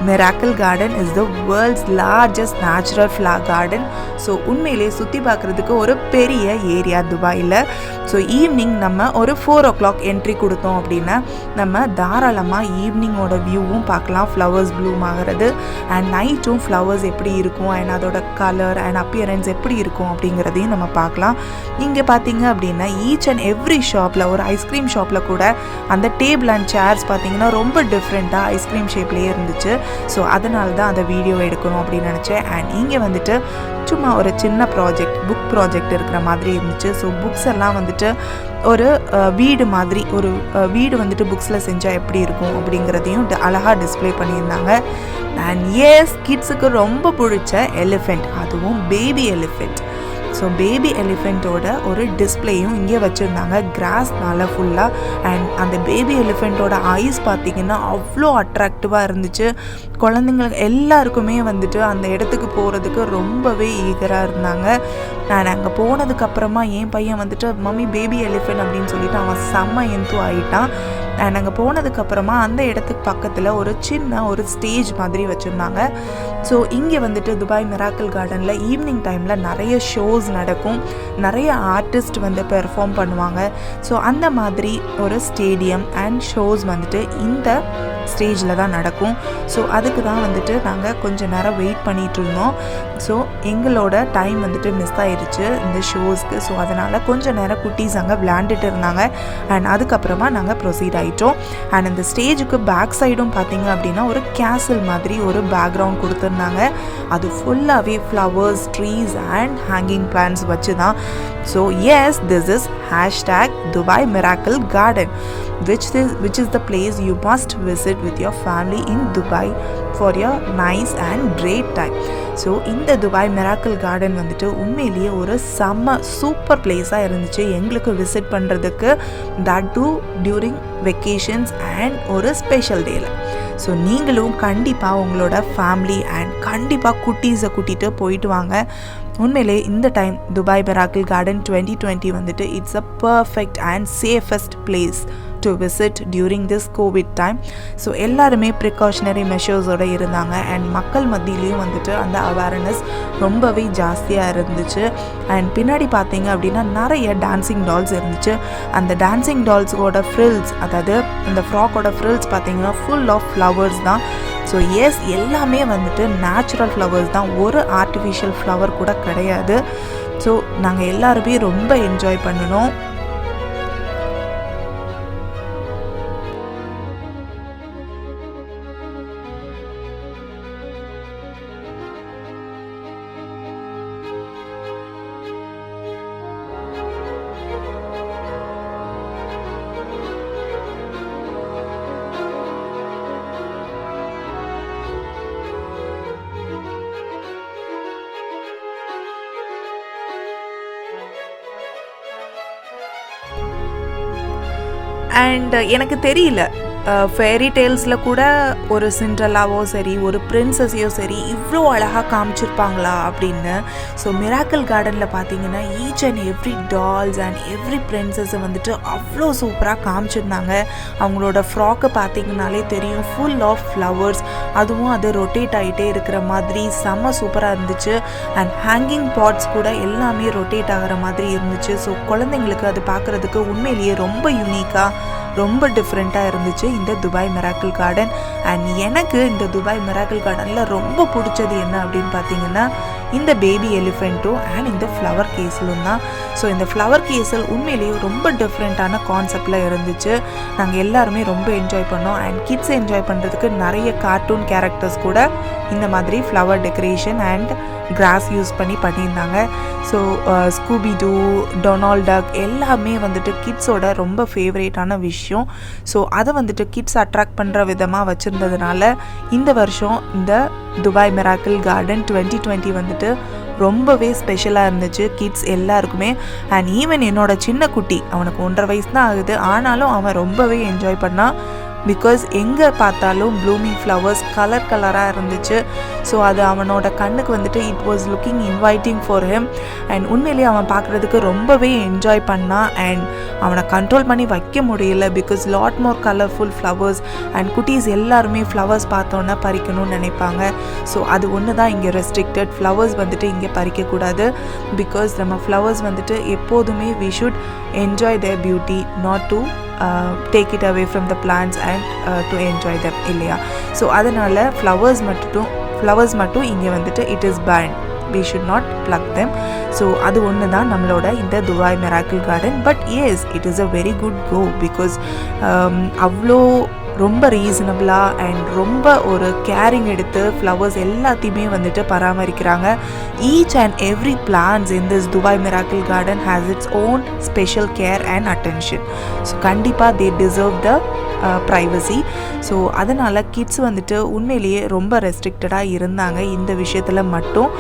Miracle Garden is the world's largest natural flower garden. So உண்மையிலே சுற்றி பார்க்குறதுக்கு ஒரு பெரிய ஏரியா துபாயில். ஸோ ஈவினிங் நம்ம ஒரு 4 o'clock என்ட்ரி கொடுத்தோம் அப்படின்னா நம்ம தாராளமாக ஈவினிங்கோட வியூவும் பார்க்கலாம், ஃப்ளவர்ஸ் ப்ளூம் ஆகிறது. அண்ட் நைட்டும் ஃப்ளவர்ஸ் எப்படி இருக்கும் அண்ட் அதோட கலர் அண்ட் அப்பியரன்ஸ் எப்படி இருக்கும் அப்படிங்கிறதையும் நம்ம பார்க்கலாம். இங்கே பார்த்தீங்க அப்படின்னா ஈச் அண்ட் எவ்ரி ஷாப்பில், ஒரு ஐஸ்கிரீம் ஷாப்பில் கூட அந்த டேபிள் அண்ட் சேர்ஸ் பார்த்தீங்கன்னா ரொம்ப டிஃப்ரெண்ட்டாக ஐஸ்கிரீம் ஷேப்லேயே இருந்துச்சு. ஸோ அதனால தான் அந்த வீடியோ எடுக்கணும் அப்படின்னு நினச்சேன். அண்ட் இங்கே வந்துட்டு சும்மா ஒரு சின்ன ப்ராஜெக்ட், புக் ப்ராஜெக்ட் இருக்கிற மாதிரி இருந்துச்சு. ஸோ புக்ஸ் எல்லாம் வந்துட்டு ஒரு வீடு மாதிரி, ஒரு வீடு வந்துட்டு புக்ஸில் செஞ்சால் எப்படி இருக்கும் அப்படிங்கிறதையும் அழகாக டிஸ்பிளே பண்ணியிருந்தாங்க. அண்ட் எஸ், கிட்ஸுக்கு ரொம்ப பிடிச்ச எலிஃபெண்ட், அதுவும் பேபி எலிஃபெண்ட். ஸோ பேபி எலிஃபெண்ட்டோட ஒரு டிஸ்பிளேயும் இங்கே வச்சுருந்தாங்க கிராஸ்னால ஃபுல்லாக. அண்ட் அந்த பேபி எலிஃபெண்ட்டோட ஐஸ் பார்த்திங்கன்னா அவ்வளோ அட்ராக்டிவாக இருந்துச்சு. குழந்தைங்களுக்கு எல்லாருக்குமே வந்துட்டு அந்த இடத்துக்கு போகிறதுக்கு ரொம்பவே ஈகராக இருந்தாங்க. நான் அங்கே போனதுக்கப்புறமா என் பையன் வந்துட்டு மம்மி பேபி எலிஃபெண்ட் அப்படின்னு சொல்லிட்டு அவன் செம்ம எந்து ஆகிட்டான். அண்ட் அங்கே போனதுக்கப்புறமா அந்த இடத்துக்கு பக்கத்தில் ஒரு சின்ன ஒரு ஸ்டேஜ் மாதிரி வச்சுருந்தாங்க. ஸோ இங்கே வந்துட்டு துபாய் மிராக்கிள் கார்டனில் ஈவினிங் டைமில் நிறைய ஷோஸ் நடக்கும், நிறைய ஆர்டிஸ்ட் வந்து பெர்ஃபார்ம் பண்ணுவாங்க. ஸோ அந்த மாதிரி ஒரு ஸ்டேடியம் அண்ட் ஷோஸ் வந்துட்டு இந்த ஸ்டேஜில் தான் நடக்கும். ஸோ அதுக்கு தான் வந்துட்டு நாங்கள் கொஞ்சம் நேரம் வெயிட் பண்ணிகிட்டு இருந்தோம். ஸோ எங்களோட டைம் வந்துட்டு மிஸ் ஆயிடுச்சு இந்த ஷோஸ்க்கு. ஸோ அதனால் கொஞ்சம் நேரம் குட்டீஸ் அங்கே விளையாண்டுட்டு இருந்தாங்க. அண்ட் அதுக்கப்புறமா நாங்கள் ப்ரொசீட் ஆகிட்டோம். அண்ட் இந்த ஸ்டேஜுக்கு பேக் சைடும் பார்த்திங்க அப்படின்னா ஒரு கேசல் மாதிரி ஒரு பேக்ரவுண்ட் கொடுத்துருந்தாங்க. அது ஃபுல்லாகவே flowers, trees and hanging plants வச்சு தான். So yes, this is #Dubai Miracle Garden, which is the place you must visit with your family in Dubai for your nice and great time. So இந்த Dubai miracle garden வந்துட்டு உண்மையிலேயே ஒரு செம்ம super பிளேஸாக இருந்துச்சு எங்களுக்கு visit பண்ணுறதுக்கு. That two during vacations and ஒரு special டேயில். ஸோ நீங்களும் கண்டிப்பாக உங்களோட ஃபேமிலி அண்ட் கண்டிப்பாக குட்டீஸை கூட்டிகிட்டு போயிட்டு வாங்க. உண்மையிலே இந்த டைம் துபாய் மிராக்கிள் கார்டன் 2020 வந்துட்டு it's a perfect and safest place to visit during this Covid time. So எல்லாருமே ப்ரிகாஷனரி மெஷர்ஸோடு இருந்தாங்க. அண்ட் மக்கள் மத்தியிலையும் வந்துட்டு அந்த அவேர்னஸ் ரொம்பவே ஜாஸ்தியாக இருந்துச்சு. அண்ட் பின்னாடி பார்த்தீங்க அப்படின்னா நிறைய டான்ஸிங் டால்ஸ் இருந்துச்சு. அந்த டான்ஸிங் டால்ஸோட ஃப்ரில்ஸ், அதாவது அந்த ஃப்ராக்கோட ஃப்ரில்ஸ் பார்த்தீங்கன்னா ஃபுல் ஆஃப் ஃப்ளவர்ஸ் தான். ஸோ எஸ், எல்லாமே வந்துட்டு நேச்சுரல் ஃப்ளவர்ஸ் தான், ஒரு ஆர்டிஃபிஷியல் ஃப்ளவர் கூட கிடையாது. ஸோ நாங்கள் எல்லாருமே ரொம்ப என்ஜாய் பண்ணணும். அண்ட் எனக்கு தெரியல, ஃபேரி டேல்ஸில் கூட ஒரு சிண்ட்ரெல்லாவோ சரி, ஒரு பிரின்சஸையோ சரி இவ்வளோ அழகாக காமிச்சிருப்பாங்களா அப்படின்னு. ஸோ மிராக்கிள் கார்டனில் பார்த்தீங்கன்னா each and every dolls and every பிரின்சஸை வந்துட்டு அவ்வளோ சூப்பராக காமிச்சிருந்தாங்க. அவங்களோட ஃப்ராக்கை பார்த்தீங்கன்னாலே தெரியும், ஃபுல் ஆஃப் ஃப்ளவர்ஸ், அதுவும் அது ரொட்டேட் ஆகிட்டே இருக்கிற மாதிரி செம்ம சூப்பராக இருந்துச்சு. அண்ட் ஹேங்கிங் பாட்ஸ் கூட எல்லாமே ரொட்டேட் ஆகிற மாதிரி இருந்துச்சு. ஸோ குழந்தைங்களுக்கு அது பார்க்குறதுக்கு உண்மையிலேயே ரொம்ப யூனிக்காக, ரொம்ப டிஃப்ரெண்ட்டாக இருந்துச்சு இந்த துபாய் மிராக்கிள் கார்டன். அண்ட் எனக்கு இந்த துபாய் மிராக்கிள் கார்டனில் ரொம்ப பிடிச்சது என்ன அப்படின்னு பார்த்தீங்கன்னா இந்த பேபி எலிஃபெண்ட்டும் அண்ட் இந்த ஃப்ளவர் கேஸலும் தான். ஸோ இந்த ஃப்ளவர் கேஸல் உண்மையிலேயே ரொம்ப டிஃப்ரெண்ட்டான கான்செப்டில் இருந்துச்சு. நாங்கள் எல்லாருமே ரொம்ப என்ஜாய் பண்ணோம். அண்ட் கிட்ஸ் என்ஜாய் பண்ணுறதுக்கு நிறைய கார்ட்டூன் கேரக்டர்ஸ் கூட இந்த மாதிரி flower decoration and grass use பண்ணியிருந்தாங்க. So Scooby Doo, Donald Duck எல்லாமே வந்துட்டு கிட்ஸோட ரொம்ப ஃபேவரேட்டான விஷயம். ஸோ அதை வந்துட்டு கிட்ஸ் அட்ராக்ட் பண்ணுற விதமாக வச்சுருந்ததுனால இந்த வருஷம் இந்த துபாய் மிராக்கிள் கார்டன் 2020 வந்துட்டு ரொம்பவே ஸ்பெஷலாக இருந்துச்சு கிட்ஸ் எல்லாருக்குமே. அண்ட் ஈவன் என்னோட சின்ன குட்டி, அவனுக்கு 1.5 வயசு தான் ஆகுது, ஆனாலும் அவன் ரொம்பவே என்ஜாய் பண்ணான். பிகாஸ் எங்கே பார்த்தாலும் ப்ளூமிங் ஃப்ளவர்ஸ் கலர் கலராக இருந்துச்சு. ஸோ அது அவனோட கண்ணுக்கு வந்துட்டு it was looking inviting for him. And உண்மையிலேயே அவன் பார்க்குறதுக்கு ரொம்பவே என்ஜாய் பண்ணான். அண்ட் அவனை கண்ட்ரோல் பண்ணி வைக்க முடியல, because lot more colourful flowers. And குட்டீஸ் எல்லாருமே ஃப்ளவர்ஸ் பார்த்தோன்னா பறிக்கணும்னு நினைப்பாங்க. ஸோ அது ஒன்று தான் இங்கே ரெஸ்ட்ரிக்டட், ஃப்ளவர்ஸ் வந்துட்டு இங்கே பறிக்கக்கூடாது. பிகாஸ் நம்ம ஃப்ளவர்ஸ் வந்துட்டு எப்போதுமே we should enjoy their beauty, not to take it away from the plants and to enjoy them இல்லையா. ஸோ அதனால் ஃப்ளவர்ஸ் மட்டும் இங்கே வந்துட்டு it is banned, we should not pluck them. So அது ஒன்று தான் நம்மளோட இந்த Dubai miracle Garden. But yes, it is a very good go, because அவ்வளோ ரொம்ப ரீசனபிளாக அண்ட் ரொம்ப ஒரு கேரிங் எடுத்து ஃப்ளவர்ஸ் எல்லாத்தையுமே வந்துட்டு பராமரிக்கிறாங்க. Each and every plans in this Dubai miracle garden has its own special care and attention. So கண்டிப்பாக they deserve the privacy. So அதனால் கிட்ஸ் வந்துட்டு உண்மையிலேயே ரொம்ப ரெஸ்ட்ரிக்டடாக இருந்தாங்க இந்த விஷயத்தில் மட்டும்.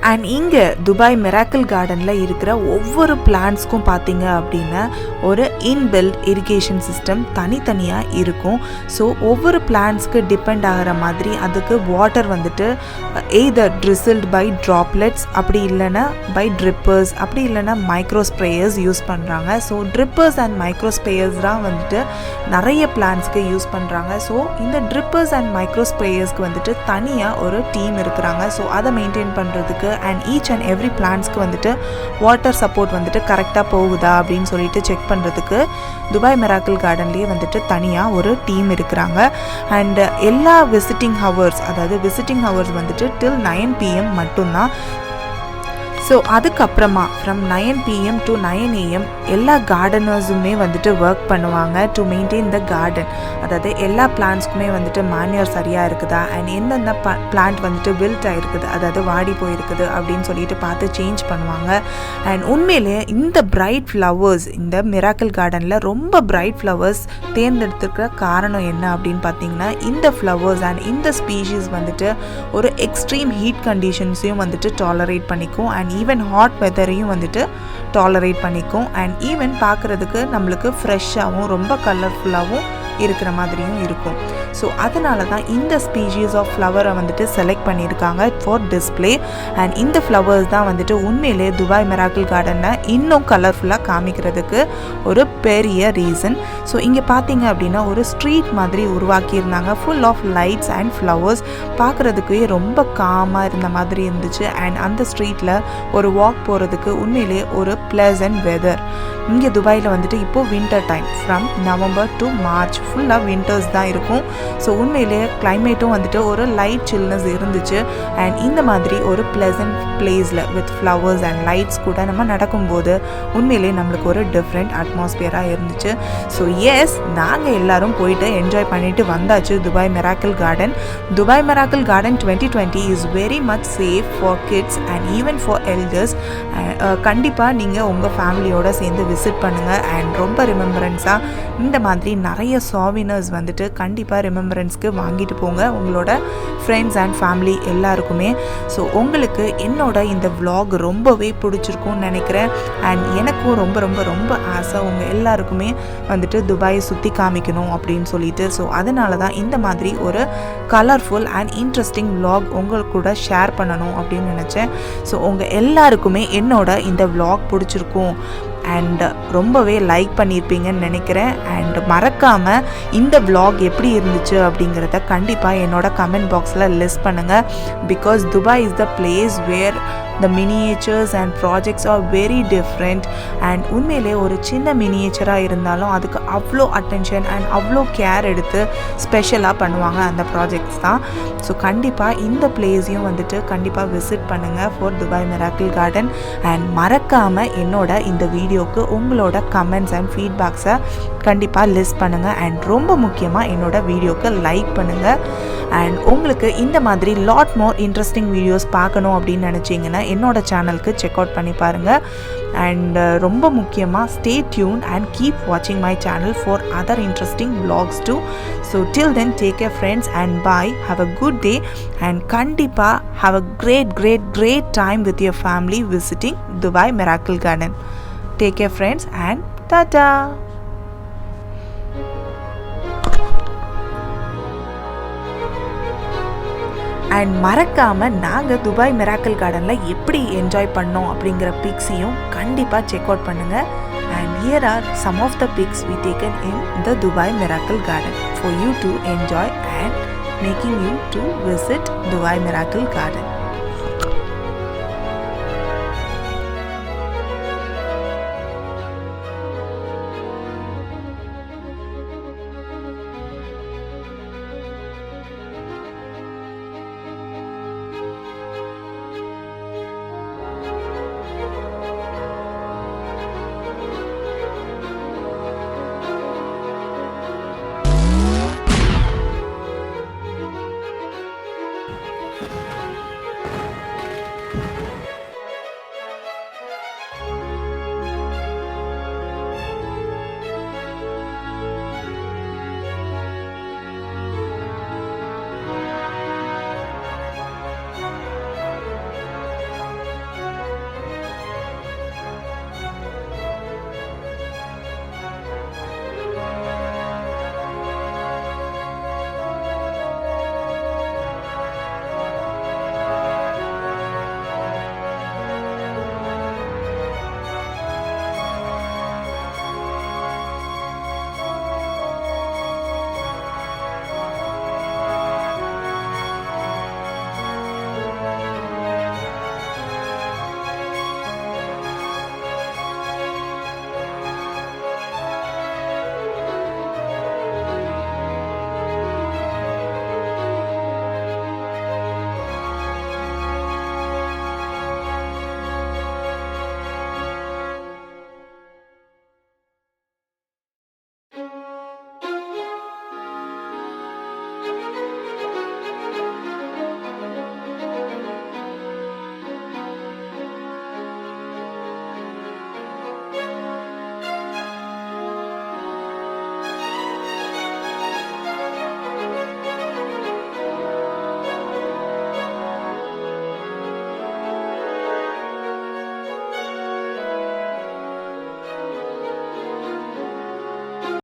அண்ட் இங்கே துபாய் மிராக்கிள் கார்டனில் இருக்கிற ஒவ்வொரு பிளான்ட்ஸ்க்கும் பார்த்தீங்க அப்படின்னா ஒரு இன்பில்ட் இரிகேஷன் சிஸ்டம் தனித்தனியாக இருக்கும். ஸோ ஒவ்வொரு பிளான்ட்ஸ்க்கு டிபெண்ட் ஆகிற மாதிரி அதுக்கு வாட்டர் வந்துட்டு எய்தர் ட்ரிசில்ட் பை ட்ராப்லெட்ஸ், அப்படி இல்லைன்னா பை ட்ரிப்பர்ஸ், அப்படி இல்லைன்னா மைக்ரோ ஸ்ப்ரேயர்ஸ் யூஸ் பண்ணுறாங்க. ஸோ ட்ரிப்பர்ஸ் அண்ட் மைக்ரோ ஸ்ப்ரேயர்ஸ் தான் வந்துட்டு நிறைய பிளான்ட்ஸ்க்கு யூஸ் பண்ணுறாங்க. ஸோ இந்த ட்ரிப்பர்ஸ் அண்ட் மைக்ரோ ஸ்ப்ரேயர்ஸ்க்கு வந்துட்டு தனியாக ஒரு டீம் இருக்கிறாங்க. ஸோ அதை மெயின்டைன் பண்ணுறதுக்கு அண்ட் ஈச் அண்ட் எவ்ரி பிளான்ட்ஸ்க்கு வந்துட்டு வாட்டர் சப்போர்ட் வந்துட்டு கரெக்டாக போகுதா அப்படின்னு சொல்லிட்டு செக் பண்ணுறதுக்கு துபாய் மிராக்கிள் கார்டன்லேயே வந்துட்டு தனியாக ஒரு டீம் இருக்கிறாங்க. அண்ட் எல்லா விசிட்டிங் ஹவர்ஸ், அதாவது விசிட்டிங் ஹவர்ஸ் வந்துட்டு டில் 9 PM மட்டும்தான். ஸோ அதுக்கப்புறமா ஃப்ரம் 9 PM to 9 AM எல்லா கார்டனர்ஸுமே வந்துட்டு ஒர்க் பண்ணுவாங்க டு மெயின்டைன் த கார்டன். அதாவது எல்லா பிளான்ட்ஸ்க்குமே வந்துட்டு மேன்யூர் சரியாக இருக்குதா அண்ட் எந்தெந்த பிளான்ட் வந்துட்டு வில்ட் ஆகிருக்குது, அதாவது வாடி போயிருக்குது அப்படின்னு சொல்லிட்டு பார்த்து சேஞ்ச் பண்ணுவாங்க. அண்ட் உண்மையிலேயே இந்த பிரைட் ஃப்ளவர்ஸ், இந்த மிராக்கிள் கார்டனில் ரொம்ப பிரைட் ஃப்ளவர்ஸ் தேர்ந்தெடுத்துக்கிற காரணம் என்ன அப்படின்னு பார்த்தீங்கன்னா, இந்த ஃப்ளவர்ஸ் அண்ட் இந்த ஸ்பீஷீஸ் வந்துட்டு ஒரு எக்ஸ்ட்ரீம் ஹீட் கண்டிஷன்ஸையும் வந்துட்டு டாலரேட் பண்ணிக்கும் அண்ட் ஈவன் ஹாட் வெதரையும் வந்துட்டு டாலரேட் பண்ணிக்கும். அண்ட் ஈவன் பார்க்குறதுக்கு நம்மளுக்கு ஃப்ரெஷ்ஷாகவும் ரொம்ப கலர்ஃபுல்லாகவும் இருக்கிற மாதிரியும் இருக்கும். ஸோ அதனால தான் இந்த ஸ்பீஷீஸ் ஆஃப் ஃப்ளவரை வந்துட்டு செலக்ட் பண்ணியிருக்காங்க ஃபார் டிஸ்பிளே. அண்ட் இந்த ஃப்ளவர்ஸ் தான் வந்துட்டு உண்மையிலே துபாய் மிராக்கிள் கார்டனை இன்னும் கலர்ஃபுல்லாக காமிக்கிறதுக்கு ஒரு பெரிய ரீசன். ஸோ இங்கே பார்த்தீங்க அப்படின்னா ஒரு ஸ்ட்ரீட் மாதிரி உருவாக்கியிருந்தாங்க full of lights and flowers. பார்க்குறதுக்கே ரொம்ப காமாக இருந்த மாதிரி இருந்துச்சு. அண்ட் அந்த ஸ்ட்ரீட்டில் ஒரு வாக் போகிறதுக்கு உண்மையிலே ஒரு ப்ளசன்ட் வெதர். இங்கே துபாயில் வந்துட்டு இப்போது winter time, from November to March ஃபுல்லாக வின்டர்ஸ் தான் இருக்கும். ஸோ உண்மையிலேயே கிளைமேட்டும் வந்துட்டு ஒரு லைட் சில்னஸ் இருந்துச்சு. அண்ட் இந்த மாதிரி ஒரு ப்ளசன்ட் பிளேஸில் வித் ஃப்ளவர்ஸ் அண்ட் லைட்ஸ் கூட நம்ம நடக்கும்போது உண்மையிலேயே நம்மளுக்கு ஒரு டிஃப்ரெண்ட் அட்மாஸ்பியராக இருந்துச்சு. ஸோ எஸ், நாங்கள் எல்லோரும் போயிட்டு என்ஜாய் பண்ணிட்டு வந்தாச்சு Dubai miracle garden. Dubai miracle garden 2020 is very much safe for kids and even for elders. கண்டிப்பாக நீங்கள் உங்கள் ஃபேமிலியோடு சேர்ந்து விசிட் பண்ணுங்கள். அண்ட் ரொம்ப ரிமெம்பரன்ஸாக இந்த மாதிரி நிறைய சாவினர்ஸ் வந்துட்டு கண்டிப்பாக ரிமெம்பரன்ஸ்க்கு வாங்கிட்டு போங்க உங்களோட ஃப்ரெண்ட்ஸ் அண்ட் ஃபேமிலி எல்லாருக்குமே. ஸோ உங்களுக்கு என்னோட இந்த vlog ரொம்பவே பிடிச்சிருக்கும்னு நினைக்கிறேன். அண்ட் எனக்கும் ரொம்ப ரொம்ப ரொம்ப ஆசை உங்கள் எல்லாருக்குமே வந்துட்டு துபாயை சுற்றி காமிக்கணும் அப்படின்னு சொல்லிட்டு. ஸோ அதனால தான் இந்த மாதிரி ஒரு கலர்ஃபுல் அண்ட் இன்ட்ரெஸ்டிங் vlog உங்களுக்கு கூட ஷேர் பண்ணணும் அப்படின்னு நினச்சேன். ஸோ உங்கள் எல்லாருக்குமே என்னோட இந்த vlog பிடிச்சிருக்கும் அண்ட் ரொம்பவே லைக் பண்ணியிருப்பீங்கன்னு நினைக்கிறேன். அண்ட் மறக்காமல் இந்த vlog எப்படி இருந்துச்சு அப்படிங்கிறத கண்டிப்பாக என்னோட கமெண்ட் பாக்ஸில் லிஸ்ட் பண்ணுங்கள். Because Dubai is the place where the miniatures and projects are very different. and உண்மையிலே ஒரு சின்ன மினியேச்சராக இருந்தாலும் அதுக்கு அவ்வளோ அட்டென்ஷன் அண்ட் அவ்வளோ கேர் எடுத்து ஸ்பெஷலாக பண்ணுவாங்க அந்த ப்ராஜெக்ட்ஸ் தான். ஸோ கண்டிப்பாக இந்த பிளேஸையும் வந்துட்டு கண்டிப்பாக விசிட் பண்ணுங்கள் for Dubai miracle Garden. And மறக்காமல் என்னோட இந்த வீடியோவுக்கு உங்களோட கமெண்ட்ஸ் அண்ட் ஃபீட்பேக்ஸை கண்டிப்பாக லிஸ்ட் பண்ணுங்கள். அண்ட் ரொம்ப முக்கியமாக என்னோட வீடியோவுக்கு லைக் பண்ணுங்கள். அண்ட் உங்களுக்கு இந்த மாதிரி லாட் மோர் இன்ட்ரெஸ்டிங் வீடியோஸ் பார்க்கணும் அப்படின்னு நினச்சிங்கன்னா என்னோட சேனலுக்கு செக் அவுட் பண்ணி பாருங்கள். அண்ட் ரொம்ப முக்கியமாக ஸ்டே டியூன் அண்ட் கீப் வாட்சிங் my channel for other interesting vlogs too. So till then, take care friends and bye. Have a good day and கண்டிப்பாக have a great time with your family visiting Dubai Miracle Garden. Take care friends and ta-ta. And மறக்காமல் நாங்கள் Dubai miracle கார்டனில் எப்படி enjoy பண்ணோம் அப்படிங்கிற பிக்ஸையும் கண்டிப்பாக check out பண்ணுங்கள். And here are some of the pics we taken in the Dubai Miracle Garden for you to enjoy and making you to visit Dubai Miracle Garden.